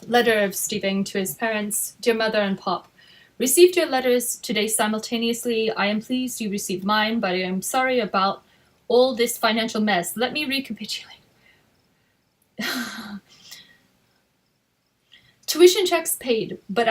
Letter of Steve Eng to his parents. Dear Mother and Pop, received your letters today simultaneously. I am pleased you received mine, but I am sorry about all this financial mess. Let me recapitulate. Tuition checks paid, but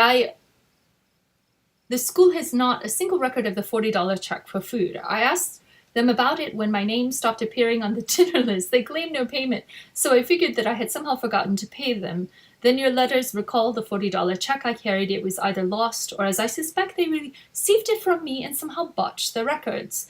the school has not a single record of the $40 check for food. I asked them about it when my name stopped appearing on the dinner list. They claimed no payment, so I figured that I had somehow forgotten to pay them. Then your letters recall the $40 check I carried. It was either lost or, as I suspect, they received it from me and somehow botched the records.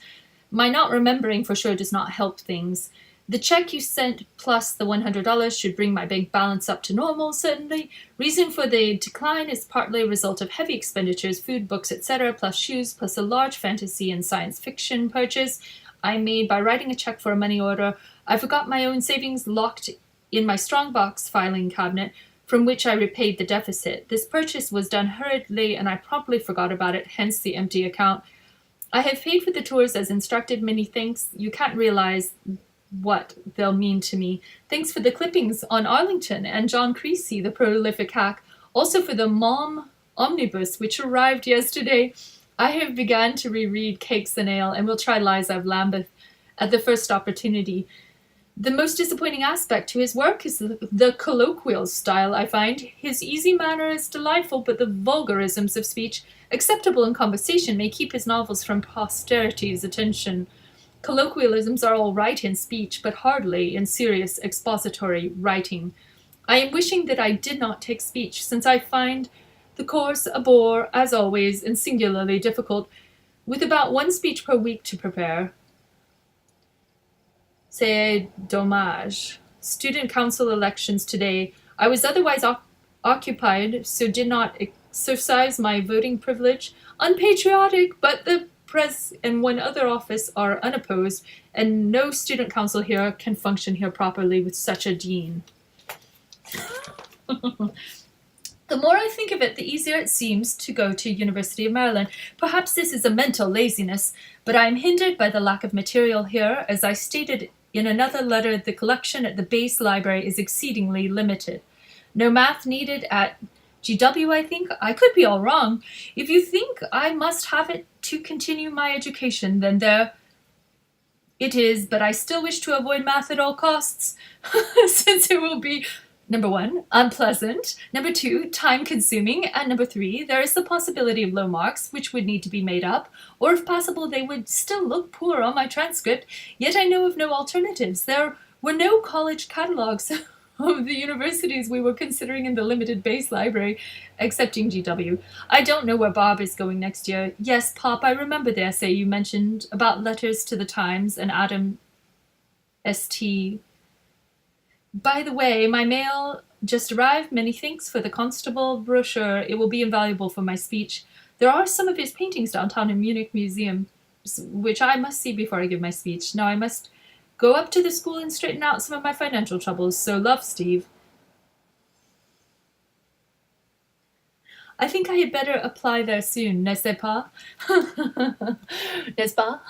My not remembering for sure does not help things. The check you sent plus the $100 should bring my bank balance up to normal, certainly. Reason for the decline is partly a result of heavy expenditures, food, books, etc., plus shoes, plus a large fantasy and science fiction purchase I made by writing a check for a money order. I forgot my own savings locked in my strongbox filing cabinet, from which I repaid the deficit. This purchase was done hurriedly, and I promptly forgot about it, hence the empty account. I have paid for the tours as instructed. Many thanks. You can't realize what they'll mean to me. Thanks for the clippings on Arlington and John Creasy, the prolific hack. Also for the Mom omnibus, which arrived yesterday. I have begun to reread Cakes and Ale, and will try Liza of Lambeth at the first opportunity. The most disappointing aspect to his work is the colloquial style, I find. His easy manner is delightful, but the vulgarisms of speech, acceptable in conversation, may keep his novels from posterity's attention. Colloquialisms are all right in speech, but hardly in serious expository writing. I am wishing that I did not take speech, since I find the course a bore, as always, and singularly difficult, with about one speech per week to prepare. C'est dommage. Student council elections today. I was otherwise occupied, so did not exercise my voting privilege. Unpatriotic, but the press and one other office are unopposed, and no student council here can function here properly with such a dean. The more I think of it, the easier it seems to go to University of Maryland. Perhaps this is a mental laziness, but I am hindered by the lack of material here. As I stated in another letter, the collection at the base library is exceedingly limited. No math needed at GW, I think. I could be all wrong. If you think I must have it to continue my education, then there it is, but I still wish to avoid math at all costs, since it will be, number 1, unpleasant, number 2, time-consuming, and number 3, there is the possibility of low marks, which would need to be made up, or if possible, they would still look poor on my transcript, yet I know of no alternatives. There were no college catalogs of the universities we were considering in the limited base library, excepting GW. I don't know where Bob is going next year. Yes, Pop, I remember the essay you mentioned about letters to the Times and Adam St. By the way, my mail just arrived. Many thanks for the constable brochure. It will be invaluable for my speech. There are some of his paintings downtown in Munich Museum, which I must see before I give my speech. Now I must go up to the school and straighten out some of my financial troubles. So love, Steve. I think I had better apply there soon, n'est-ce pas? N'est-ce pas?